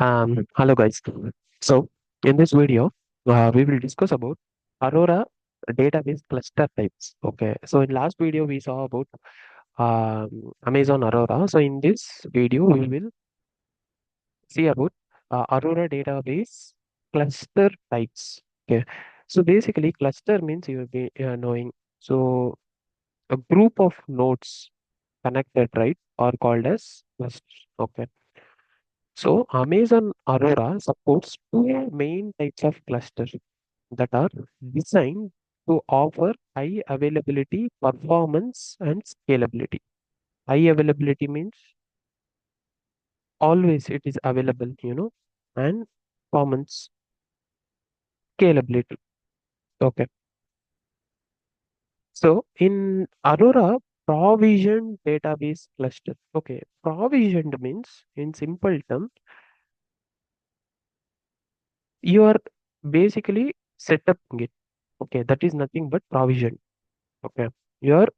Hello guys. So in this video, we will discuss about Aurora database cluster types. Okay. So in last video we saw about Amazon Aurora. So in this video we will see about Aurora database cluster types. Okay. So basically cluster means you will be knowing. So a group of nodes connected, right, are called as clusters. Okay. So Amazon Aurora supports two main types of clusters that are designed to offer high availability, performance, and scalability. High availability means always it is available, and performance, scalability. Okay. So in Aurora, provisioned database cluster. Okay. Provisioned means in simple terms, you are basically setting it. Okay. That is nothing but provision. Okay. You are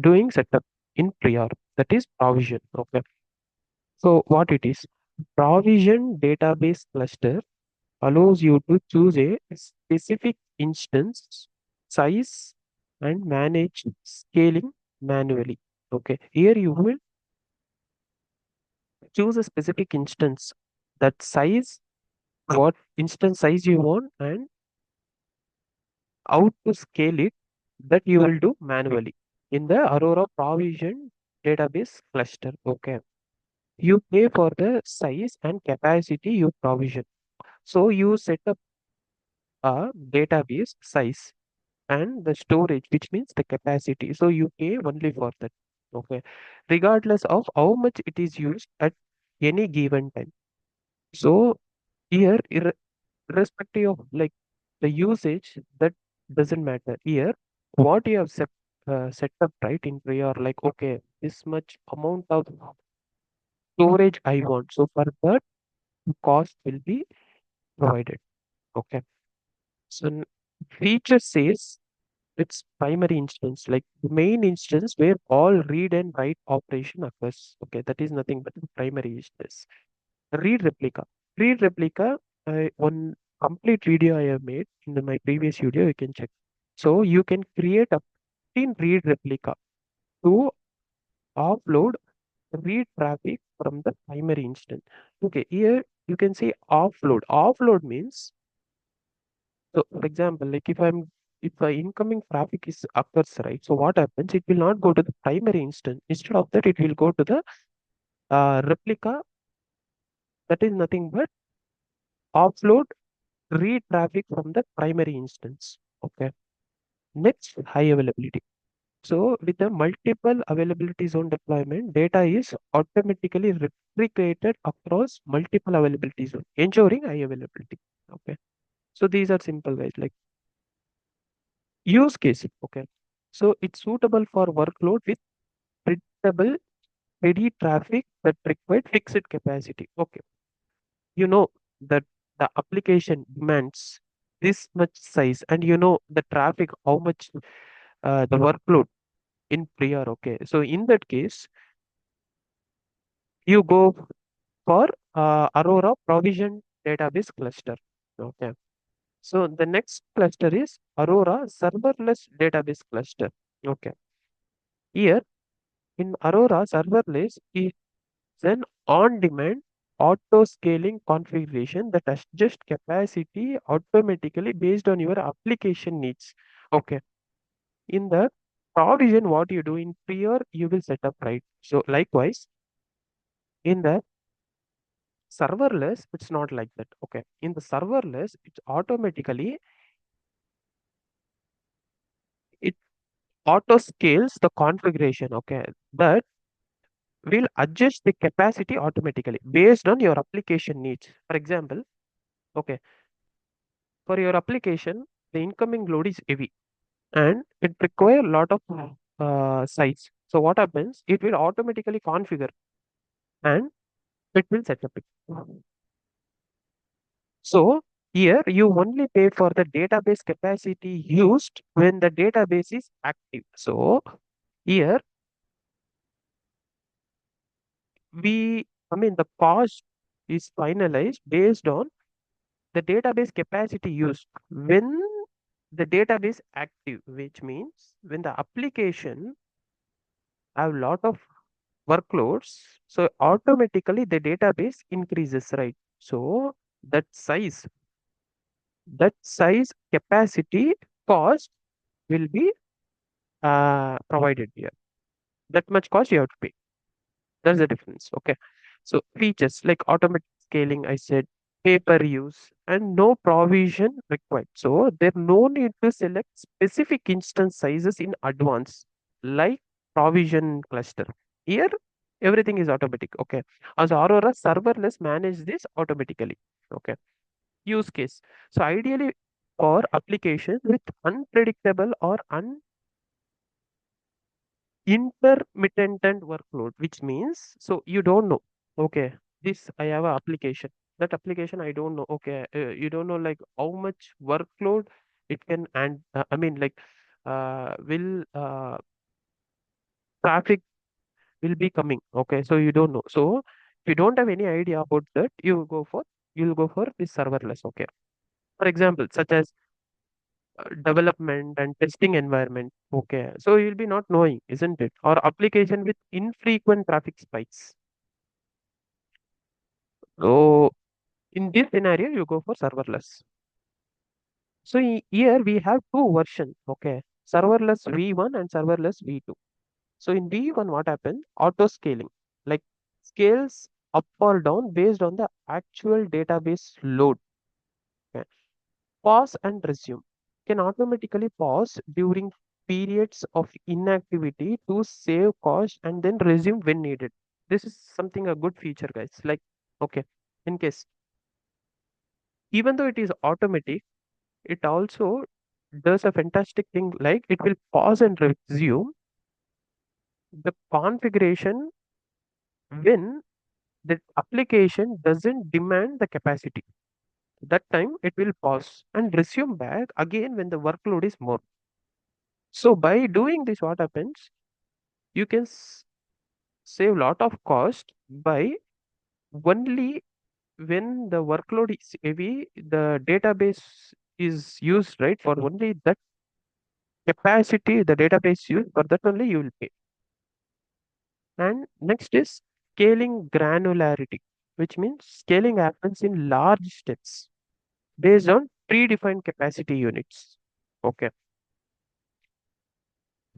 doing setup in prior. That is provision. Okay. So what it is? Provision database cluster allows you to choose a specific instance size and manage scaling manually. Okay. Here you will choose a specific instance, that size, what instance size you want, and how to scale it, that you will do manually in the Aurora provision database cluster. Okay. You pay for the size and capacity you provision. So you set up a database size and the storage, which means the capacity. So you pay only for that. Okay. Regardless of how much it is used at any given time. So here, irrespective of like the usage, that doesn't matter. Here, what you have set up right in prior, like okay, this much amount of storage I want. So for that, cost will be provided. Okay. So feature says its primary instance, like the main instance where all read and write operation occurs. Okay, that is nothing but the primary instance. Read replica. Read replica, one complete video I have made in my previous video, you can check. So you can create a 15 read replica to offload read traffic from the primary instance. Okay, here you can say offload. Offload means, so, for example, like if the incoming traffic is occurs, right? So what happens? It will not go to the primary instance. Instead of that, it will go to the replica. That is nothing but offload read traffic from the primary instance. Okay. Next, high availability. So with the multiple availability zone deployment, data is automatically replicated across multiple availability zone, ensuring high availability. Okay. So these are simple guys. Like use case. Okay. So it's suitable for workload with predictable ready traffic that required fixed capacity. Okay. You know that the application demands this much size, and you know the traffic, how much the workload in prior. Okay. So in that case, you go for Aurora provision database cluster. Okay. So the next cluster is Aurora serverless database cluster. Okay. Here in Aurora serverless is an on-demand auto-scaling configuration that adjusts capacity automatically based on your application needs. Okay. In the provision, what you do in prior, you will set up right. So likewise, in the serverless, it's not like that. Okay. In the serverless, it's automatically it auto scales the configuration. Okay. That will adjust the capacity automatically based on your application needs. For example, okay, for your application, the incoming load is heavy and it require a lot of size. So what happens? It will automatically configure and it will set up it. So here you only pay for the database capacity used when the database is active. So here we, I mean, the cost is finalized based on the database capacity used when the database active, which means when the application have lot of workloads, so automatically the database increases, right? So that size, that size, capacity, cost will be provided here. That much cost you have to pay. That's the difference. Okay. So features like automatic scaling, I said, pay per use, and no provision required. So there no need to select specific instance sizes in advance, like provision cluster. Here, everything is automatic. Okay. As Aurora serverless manage this automatically. Okay. Use case. So ideally for applications with unpredictable or intermittent workload, which means so you don't know. Okay, this I have a application. That application I don't know. Okay, you don't know like how much workload it can, and I mean like will traffic will be coming. Okay, so you don't know. So if you don't have any idea about that, you'll go for this serverless. Okay, for example, such as development and testing environment. Okay, so you'll be not knowing, isn't it? Or application with infrequent traffic spikes. So in this scenario, you go for serverless. So here we have two versions. Okay, serverless V1 and serverless V2. So in V1, what happens? Auto scaling, like scales up or down based on the actual database load. Okay. Pause and resume. Can automatically pause during periods of inactivity to save cost and then resume when needed. This is something a good feature, guys. Like, okay, in case even though it is automatic, it also does a fantastic thing like it will pause and resume the configuration when the application doesn't demand the capacity. That time it will pause and resume back again when the workload is more. So by doing this, what happens? You can save lot of cost by only when the workload is heavy, the database is used, right? For only that capacity, the database used, for that only you will pay. And next is scaling granularity, which means scaling happens in large steps based on predefined capacity units. Okay.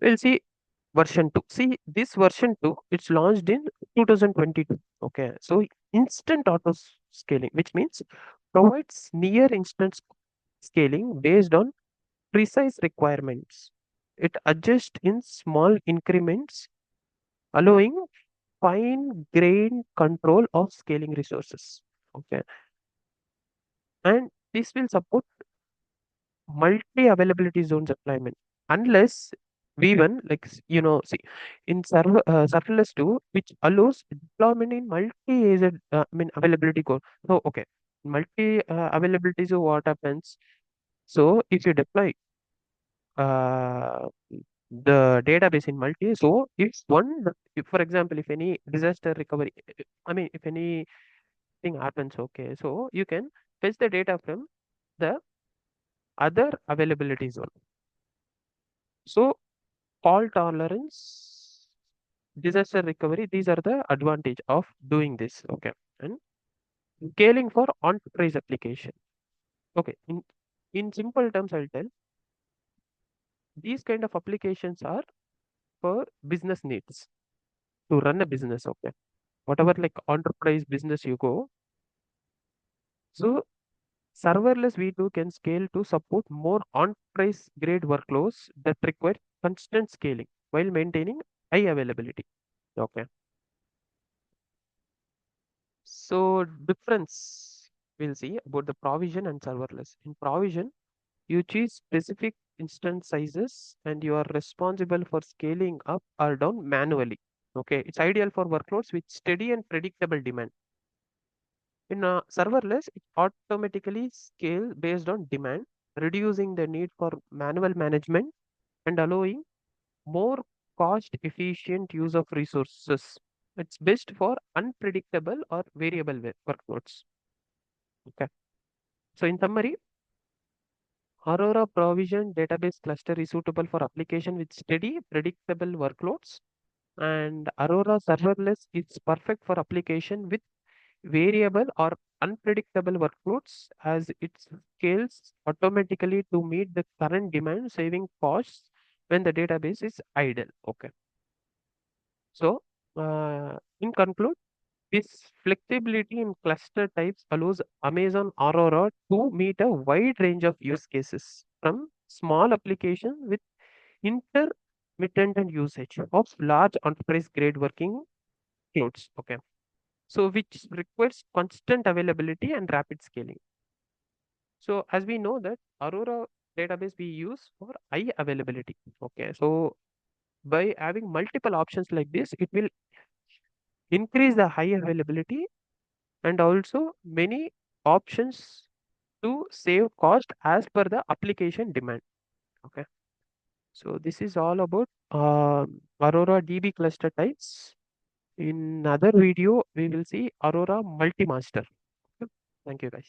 We'll see version 2. See, this version 2, it's launched in 2022. Okay. So instant auto scaling, which means provides near instant scaling based on precise requirements. It adjusts in small increments, allowing fine grained control of scaling resources. Okay. And this will support multi availability zones deployment unless V1, like see, in serverless 2, which allows deployment in multi-agent, I mean availability code. So okay, multi availability. So what happens? So if you deploy uh, the database in multi, so if for example, if any disaster recovery, I mean, if anything happens, okay, so you can fetch the data from the other availability zone. So fault tolerance, disaster recovery, these are the advantage of doing this. Okay. And scaling for enterprise application. Okay. In simple terms, I'll tell these kind of applications are for business needs to run a business. Okay. Whatever like enterprise business you go. So serverless V2 can scale to support more enterprise grade workloads that require constant scaling while maintaining high availability. Okay. So difference we'll see about the provision and serverless. In provision, you choose specific instance sizes and you are responsible for scaling up or down manually. Okay, it's ideal for workloads with steady and predictable demand. In serverless, it automatically scale based on demand, reducing the need for manual management and allowing more cost efficient use of resources. It's best for unpredictable or variable workloads. Okay. So in summary, Aurora provision database cluster is suitable for application with steady, predictable workloads, and Aurora serverless is perfect for application with variable or unpredictable workloads as it scales automatically to meet the current demand, saving costs when the database is idle. Okay. So, in conclude, this flexibility in cluster types allows Amazon Aurora to meet a wide range of use cases from small applications with intermittent and usage of large enterprise grade working clouds. Okay. So, which requires constant availability and rapid scaling. So, as we know that Aurora database we use for high availability. Okay. So, by having multiple options like this, it will increase the high availability and also many options to save cost as per the application demand. Okay. So this is all about Aurora DB cluster types. In another video, we will see Aurora multi-master. Thank you guys.